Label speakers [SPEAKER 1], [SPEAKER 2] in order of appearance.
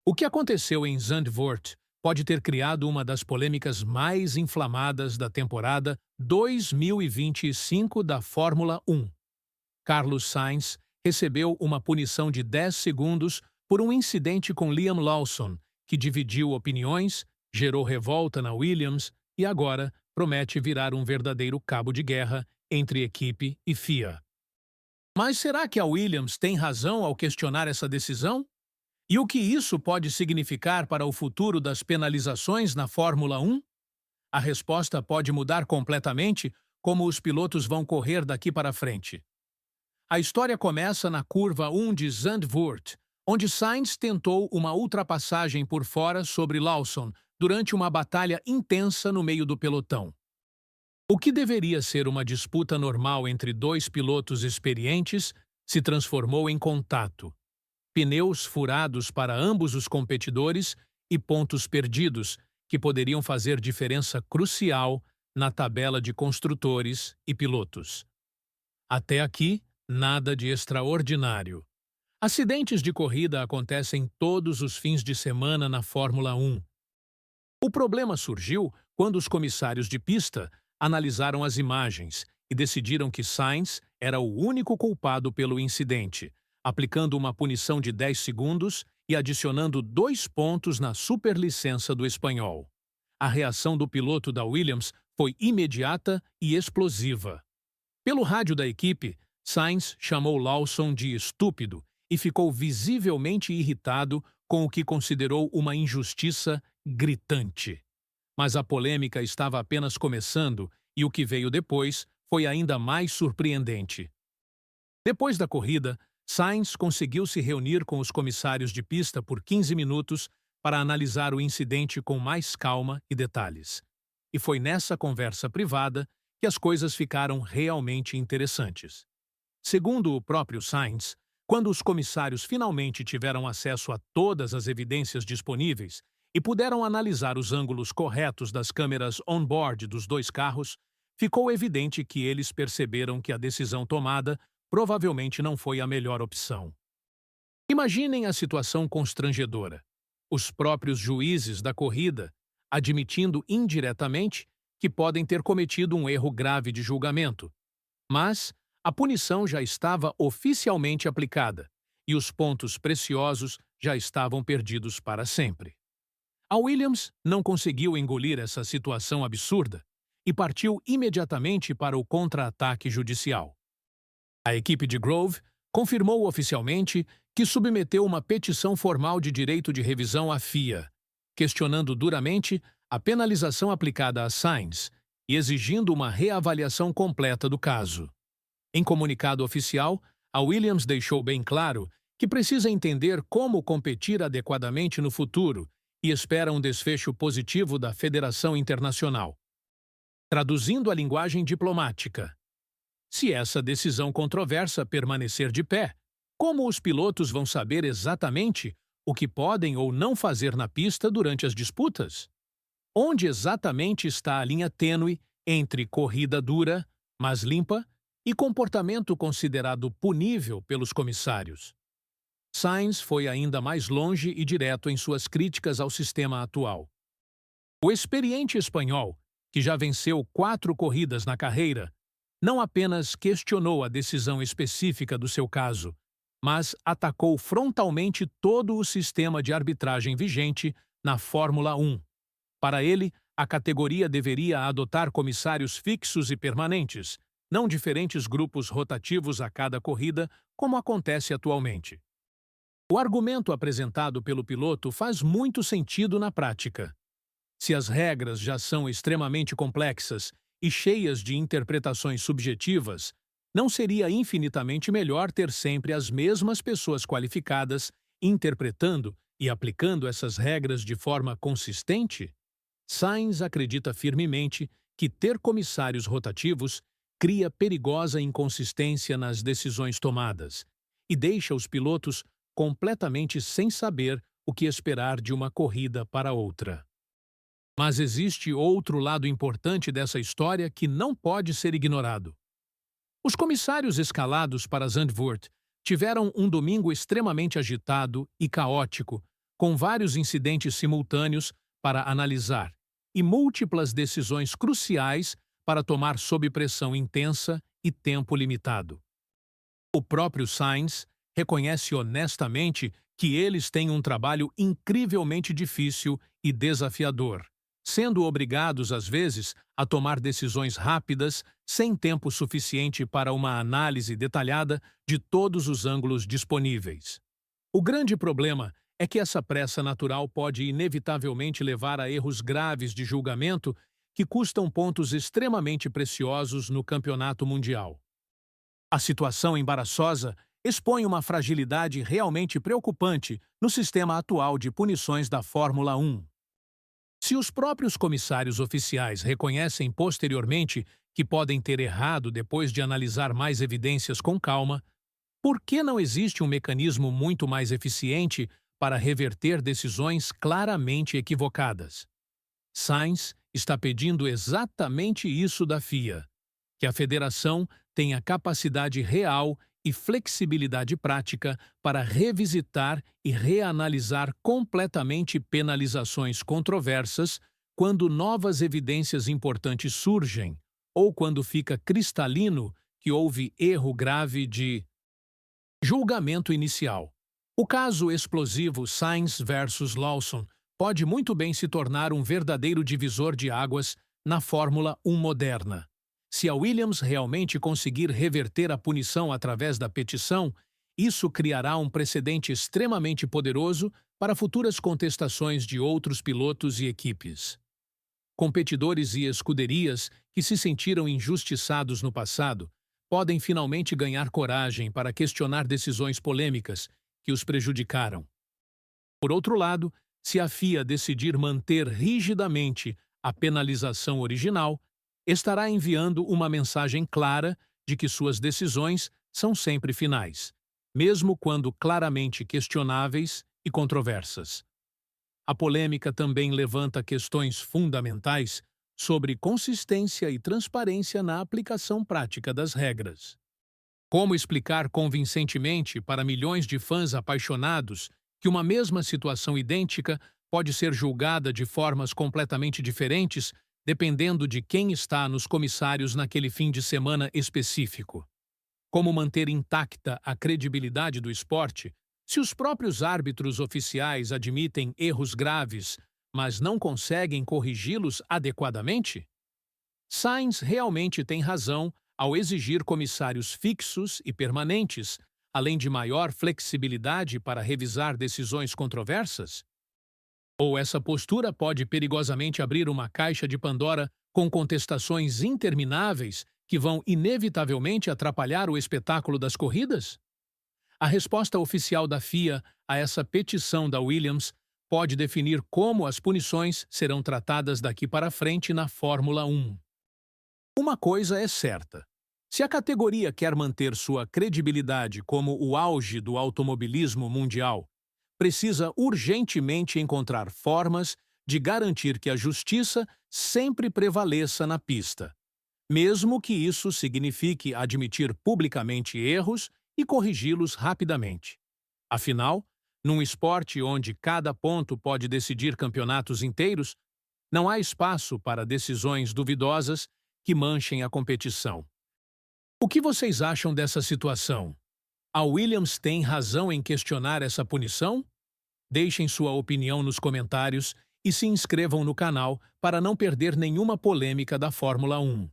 [SPEAKER 1] O que aconteceu em Zandvoort pode ter criado uma das polêmicas mais inflamadas da temporada 2025 da Fórmula 1. Carlos Sainz recebeu uma punição de 10 segundos por um incidente com Liam Lawson, que dividiu opiniões, gerou revolta na Williams e agora promete virar um verdadeiro cabo de guerra entre equipe e FIA. Mas será que a Williams tem razão ao questionar essa decisão? E o que isso pode significar para o futuro das penalizações na Fórmula 1? A resposta pode mudar completamente como os pilotos vão correr daqui para frente. A história começa na curva 1 de Zandvoort, onde Sainz tentou uma ultrapassagem por fora sobre Lawson durante uma batalha intensa no meio do pelotão. O que deveria ser uma disputa normal entre dois pilotos experientes se transformou em contato. Pneus furados para ambos os competidores e pontos perdidos, que poderiam fazer diferença crucial na tabela de construtores e pilotos. Até aqui, nada de extraordinário. Acidentes de corrida acontecem todos os fins de semana na Fórmula 1. O problema surgiu quando os comissários de pista analisaram as imagens e decidiram que Sainz era o único culpado pelo incidente, aplicando uma punição de 10 segundos e adicionando 2 pontos na superlicença do espanhol. A reação do piloto da Williams foi imediata e explosiva. Pelo rádio da equipe, Sainz chamou Lawson de estúpido e ficou visivelmente irritado com o que considerou uma injustiça gritante. Mas a polêmica estava apenas começando e o que veio depois foi ainda mais surpreendente. Depois da corrida, Sainz conseguiu se reunir com os comissários de pista por 15 minutos para analisar o incidente com mais calma e detalhes. E foi nessa conversa privada que as coisas ficaram realmente interessantes. Segundo o próprio Sainz, quando os comissários finalmente tiveram acesso a todas as evidências disponíveis e puderam analisar os ângulos corretos das câmeras on-board dos dois carros, ficou evidente que eles perceberam que a decisão tomada provavelmente não foi a melhor opção. Imaginem a situação constrangedora. Os próprios juízes da corrida admitindo indiretamente que podem ter cometido um erro grave de julgamento. Mas a punição já estava oficialmente aplicada e os pontos preciosos já estavam perdidos para sempre. A Williams não conseguiu engolir essa situação absurda e partiu imediatamente para o contra-ataque judicial. A equipe de Grove confirmou oficialmente que submeteu uma petição formal de direito de revisão à FIA, questionando duramente a penalização aplicada a Sainz e exigindo uma reavaliação completa do caso. Em comunicado oficial, a Williams deixou bem claro que precisa entender como competir adequadamente no futuro e espera um desfecho positivo da Federação Internacional. Traduzindo a linguagem diplomática, se essa decisão controversa permanecer de pé, como os pilotos vão saber exatamente o que podem ou não fazer na pista durante as disputas? Onde exatamente está a linha tênue entre corrida dura, mas limpa, e comportamento considerado punível pelos comissários? Sainz foi ainda mais longe e direto em suas críticas ao sistema atual. O experiente espanhol, que já venceu 4 corridas na carreira, não apenas questionou a decisão específica do seu caso, mas atacou frontalmente todo o sistema de arbitragem vigente na Fórmula 1. Para ele, a categoria deveria adotar comissários fixos e permanentes, não diferentes grupos rotativos a cada corrida, como acontece atualmente. O argumento apresentado pelo piloto faz muito sentido na prática. Se as regras já são extremamente complexas e cheias de interpretações subjetivas, não seria infinitamente melhor ter sempre as mesmas pessoas qualificadas interpretando e aplicando essas regras de forma consistente? Sainz acredita firmemente que ter comissários rotativos cria perigosa inconsistência nas decisões tomadas e deixa os pilotos completamente sem saber o que esperar de uma corrida para outra. Mas existe outro lado importante dessa história que não pode ser ignorado. Os comissários escalados para Zandvoort tiveram um domingo extremamente agitado e caótico, com vários incidentes simultâneos para analisar e múltiplas decisões cruciais para tomar sob pressão intensa e tempo limitado. O próprio Sainz reconhece honestamente que eles têm um trabalho incrivelmente difícil e desafiador, sendo obrigados, às vezes, a tomar decisões rápidas, sem tempo suficiente para uma análise detalhada de todos os ângulos disponíveis. O grande problema é que essa pressa natural pode inevitavelmente levar a erros graves de julgamento que custam pontos extremamente preciosos no campeonato mundial. A situação embaraçosa expõe uma fragilidade realmente preocupante no sistema atual de punições da Fórmula 1. Se os próprios comissários oficiais reconhecem posteriormente que podem ter errado depois de analisar mais evidências com calma, por que não existe um mecanismo muito mais eficiente para reverter decisões claramente equivocadas? Sainz está pedindo exatamente isso da FIA, que a federação tenha capacidade real e flexibilidade prática para revisitar e reanalisar completamente penalizações controversas quando novas evidências importantes surgem ou quando fica cristalino que houve erro grave de julgamento inicial. O caso explosivo Sainz versus Lawson pode muito bem se tornar um verdadeiro divisor de águas na Fórmula 1 moderna. Se a Williams realmente conseguir reverter a punição através da petição, isso criará um precedente extremamente poderoso para futuras contestações de outros pilotos e equipes. Competidores e escuderias que se sentiram injustiçados no passado podem finalmente ganhar coragem para questionar decisões polêmicas que os prejudicaram. Por outro lado, se a FIA decidir manter rigidamente a penalização original, estará enviando uma mensagem clara de que suas decisões são sempre finais, mesmo quando claramente questionáveis e controversas. A polêmica também levanta questões fundamentais sobre consistência e transparência na aplicação prática das regras. Como explicar convincentemente para milhões de fãs apaixonados que uma mesma situação idêntica pode ser julgada de formas completamente diferentes dependendo de quem está nos comissários naquele fim de semana específico? Como manter intacta a credibilidade do esporte se os próprios árbitros oficiais admitem erros graves, mas não conseguem corrigi-los adequadamente? Sainz realmente tem razão ao exigir comissários fixos e permanentes, além de maior flexibilidade para revisar decisões controversas? Ou essa postura pode perigosamente abrir uma caixa de Pandora com contestações intermináveis que vão inevitavelmente atrapalhar o espetáculo das corridas? A resposta oficial da FIA a essa petição da Williams pode definir como as punições serão tratadas daqui para frente na Fórmula 1. Uma coisa é certa: se a categoria quer manter sua credibilidade como o auge do automobilismo mundial, precisa urgentemente encontrar formas de garantir que a justiça sempre prevaleça na pista, mesmo que isso signifique admitir publicamente erros e corrigi-los rapidamente. Afinal, num esporte onde cada ponto pode decidir campeonatos inteiros, não há espaço para decisões duvidosas que manchem a competição. O que vocês acham dessa situação? A Williams tem razão em questionar essa punição? Deixem sua opinião nos comentários e se inscrevam no canal para não perder nenhuma polêmica da Fórmula 1.